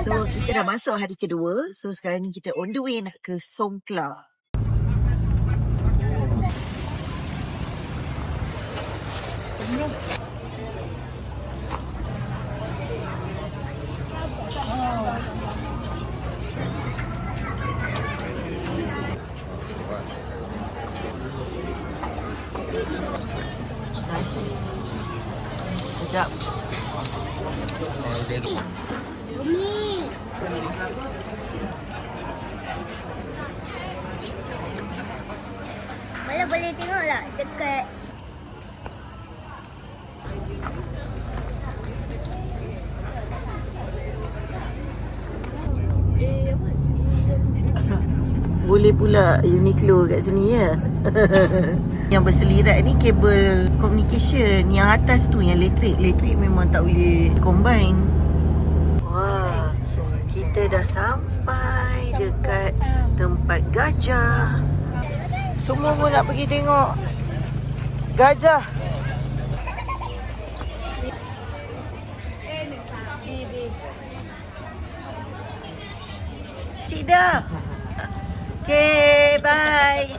So kita dah masuk hari kedua. So sekarang ni kita on the way nak ke Songkla. Nice. Sedap. Mana boleh tengok tak dekat Boleh pula Uniqlo kat sini ya. Yang berselirat ni kabel communication. Yang atas tu yang elektrik. Elektrik memang tak boleh combine. Wah, kita dah sampai dekat tempat gajah. Semua pun nak pergi tengok gajah. Cik dah. Okay, bye.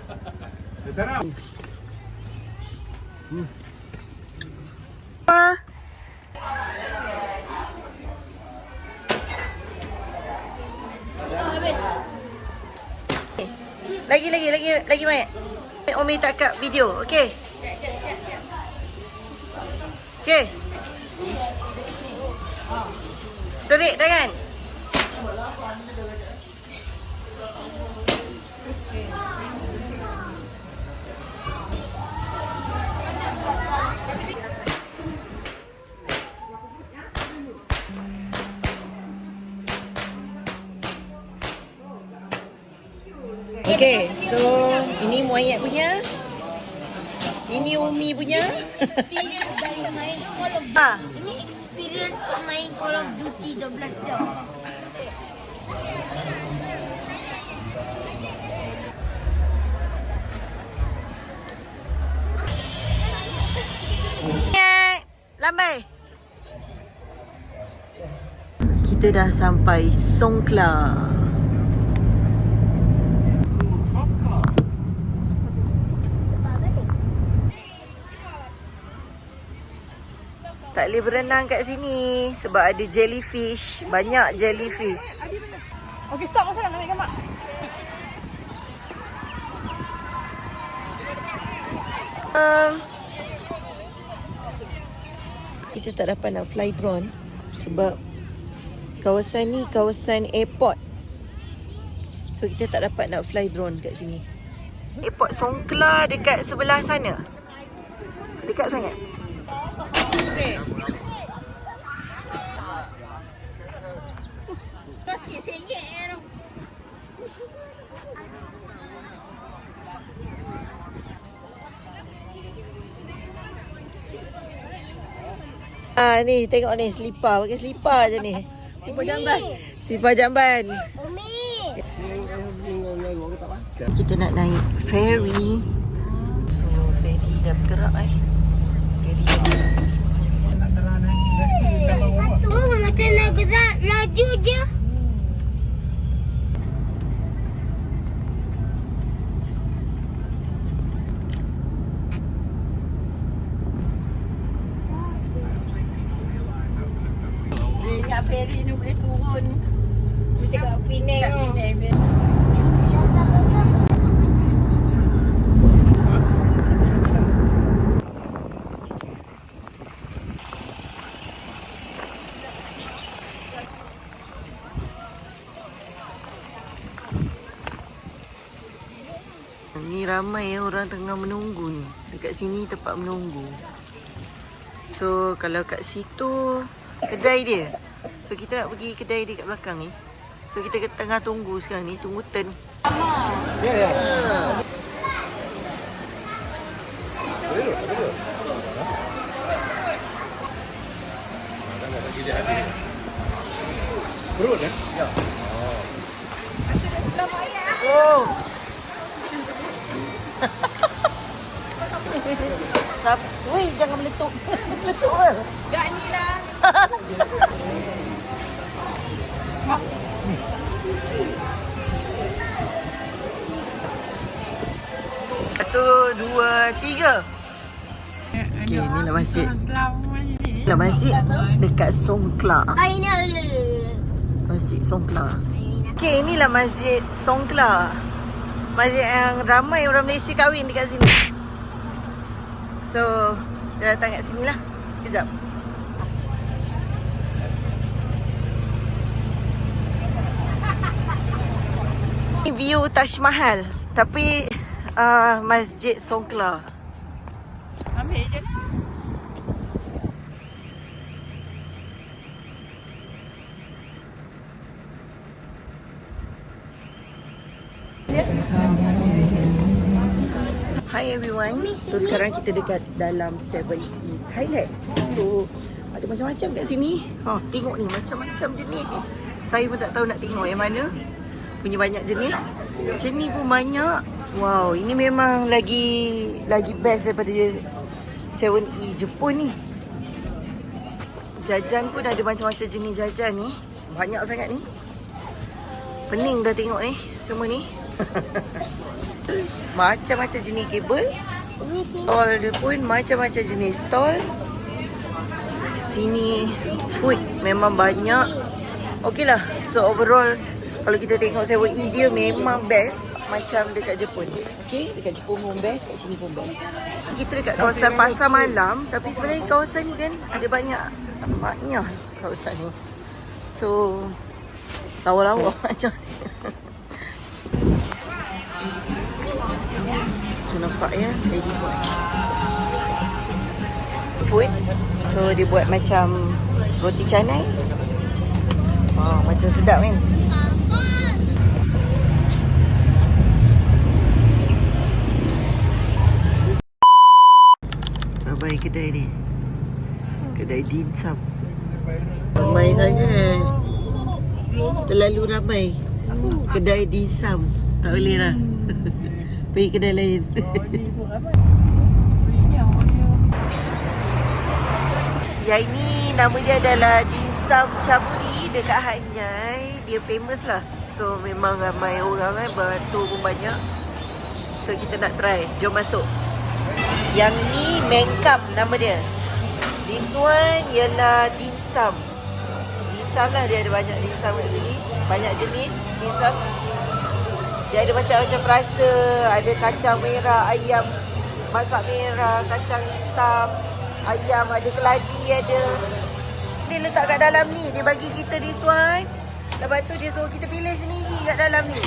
Lagi banyak. Umi tak kat video, okey? Okey. Serik tangan. Okay, so ini Muayyad punya. Ini Umi punya. experience dari main Call of Duty. Ini experience main Call of Duty 12 jam. Lambai. Kita dah sampai Songkla. Tak boleh berenang kat sini sebab ada jellyfish. Banyak jellyfish. Okey, stop masa nak ambil gambar. Kita tak dapat nak fly drone sebab kawasan ni kawasan airport. So kita tak dapat nak fly drone kat sini. Airport Songkla dekat sebelah sana. Dekat sangat. Kau sikit RM1 tu. Ni tengok ni selipar. Pakai selipar je ni. Simpan jamban. Selipar jamban. Umi. Kita nak naik ferry. So ferry dah bergerak Ferry Oh, macam nak gerak laju je. Ingat ferry ni boleh turun. Dia cakap Penang. Ni ramai orang tengah menunggu ni. Dekat sini tempat menunggu. So kalau kat situ kedai dia. So kita nak pergi kedai dia kat belakang ni. So kita tengah tunggu sekarang ni. Tunggu turn. Ya. Perut kan? Ya. Oh. Weh, jangan meletup. Meletup ke? Tak ni lah. Satu, dua, tiga. Okay, inilah masjid. Inilah masjid dekat Songkla. Ay, no. Masjid Songkla. Okay, inilah masjid Songkla. Masjid yang ramai orang Malaysia kahwin dekat sini. So, kita datang kat sini lah. Sekejap. Ini view Taj Mahal. Tapi Masjid Songkla. Ambil je. Hi everyone. So sekarang kita dekat dalam 7E Thailand. So ada macam-macam kat sini. Tengok ni macam-macam jenis. Saya pun tak tahu nak tengok yang mana. Punya banyak jenis. Macam ni pun banyak. Wow, ini memang lagi best daripada 7E Jepun ni. Jajan pun ada macam-macam jenis jajan ni. Banyak sangat ni. Pening dah tengok ni. Semua ni. Macam-macam jenis kabel. Stall dia pun macam-macam jenis stall. Sini food memang banyak. Okey lah. So overall kalau kita tengok 7E dia memang best macam dekat Jepun. Okey, dekat Jepun pun best, kat sini pun best. Kita dekat kawasan pasar malam, tapi sebenarnya kawasan ni kan ada banyak maknya kawasan ni. So lawa-lawa macam ni. So nampak ya, lady food. So dia buat macam roti canai. Wow, macam sedap kan? Ramai kedai ni. Kedai dimsum. Ramai sangat. Terlalu ramai. Kedai dimsum. Tak boleh lah. Pergi kedai lain. Yang ini nama dia adalah dimsum caburi dekat Hanyai. Dia famous lah. So memang ramai orang kan. Beratur pun banyak. So kita nak try. Jom masuk. Yang ni mengkap nama dia. This one ialah dimsum. Dimsum lah, dia ada banyak dimsum kat sini. Banyak jenis dimsum. Dia ada macam-macam rasa. Ada kacang merah, ayam masak merah, kacang hitam, ayam, ada keladi ada. Dia letak kat dalam ni. Dia bagi kita this one. Lepas tu dia suruh kita pilih sendiri kat dalam ni.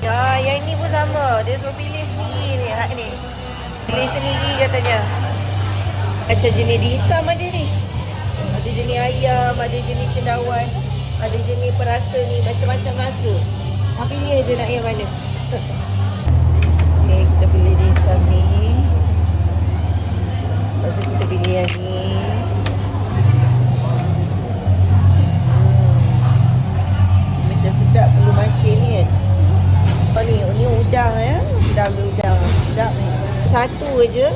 Ya, yang ni pun sama. Dia suruh pilih sendiri ni, hak ni. Pilih sendiri katanya. Macam jenis dimsum ada ni. Ada jenis ayam, ada jenis cendawan, ada jenis perasa ni, macam-macam rasa. Pilih je nak yang mana. Okay, kita pilih dimsum ni. Lepas tu kita pilih yang ni. Macam sedap telur masin ni kan. Oh ni udang ya. Kita ambil udang. Sedap ni. Satu je.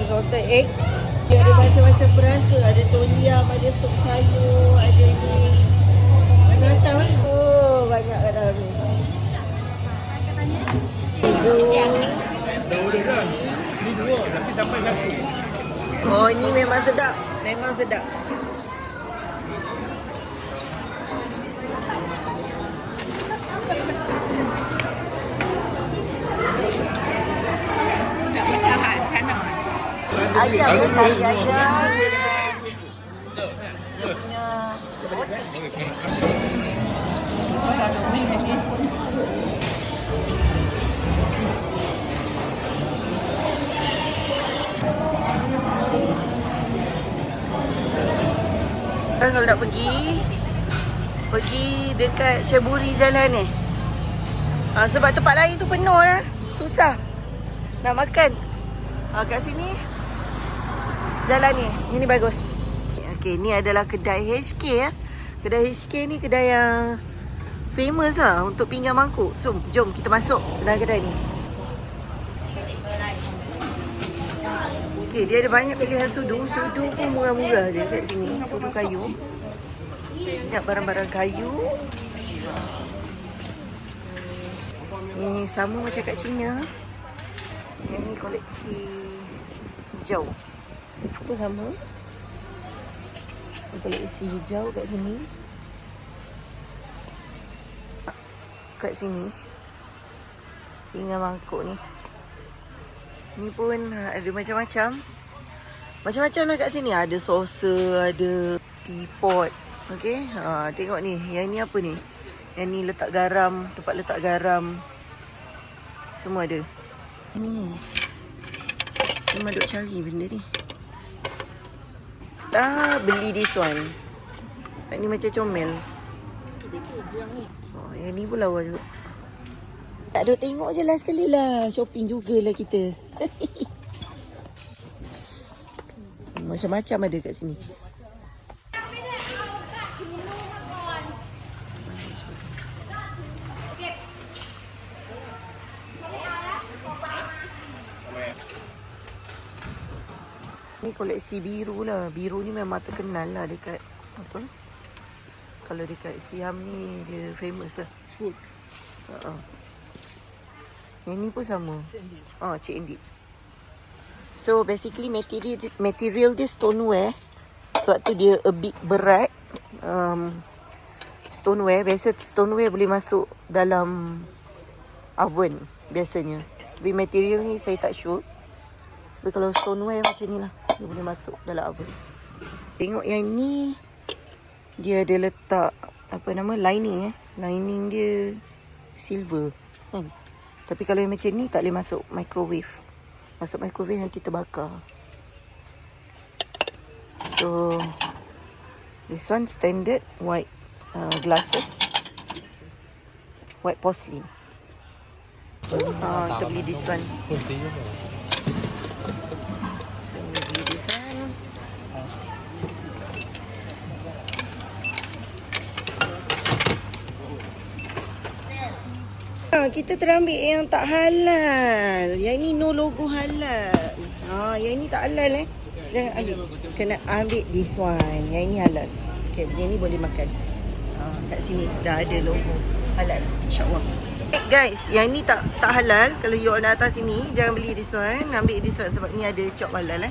Salted egg. Dia ada macam-macam perasa. Ada tom yum, ada sup sayur, ada ni. Macam-macam lah. Oh, banyak kat dalam ni. Ni dua, tapi sampai satu. Oh, ini memang sedap. Memang sedap. Ayam dia kari ayam. Dia punya kalau nak pergi dekat Ceburi jalan ni. Sebab tempat lain tu penuh lah. Susah nak makan. Kat sini jalan ni. Ini bagus. Okey, ni adalah kedai HK ya. Kedai HK ni kedai yang famous lah untuk pinggan mangkuk. So, jom kita masuk dalam kedai ni. Okey, dia ada banyak pilihan sudu. Sudu pun murah-murah je kat sini. Sudu kayu. Banyak barang-barang kayu. Ni sama macam kat China. Yang ni koleksi hijau. Apa sama? Koleksi hijau kat sini. Kat sini tinggal mangkuk ni. Ni pun ada macam-macam. Macam-macam lah kat sini. Ada saucer, ada teapot. Okey, tengok ni. Yang ni apa ni? Yang ni letak garam, tempat letak garam. Semua ada. Ini memang duk cari benda ni. Beli this one. Ni macam comel. Yang ni pun lawa juga. Tak ada, tengok je lah sekali lah. Shopping jugalah kita. Macam-macam ada kat sini. Ni koleksi biru lah. Biru ni memang terkenal lah dekat apa? Kalau dekat Siam ni dia famous lah. Yang ni pun sama. Cik Indip. So basically material dia stoneware. Sebab tu dia a bit berat. Stoneware. Biasa stoneware boleh masuk dalam oven biasanya. Tapi material ni saya tak sure. Tapi kalau stoneware macam ni lah, dia boleh masuk dalam oven. Tengok yang ni, dia ada letak apa nama, lining Lining dia silver kan. Tapi kalau yang macam ni tak boleh masuk microwave. Masuk microwave nanti terbakar. So this one standard white glasses, white porcelain. Kita beli this one. So beli this one. Kita terambil yang tak halal. Yang ni no logo halal. Yang ni tak halal Jangan ambil. Kena ambil this one. Yang ni halal. Okay, yang ni boleh makan. Kat sini dah ada logo halal. InsyaAllah. Guys, yang ni tak halal. Kalau you nak datang sini, jangan beli this one. Ambil this one sebab ni ada chop halal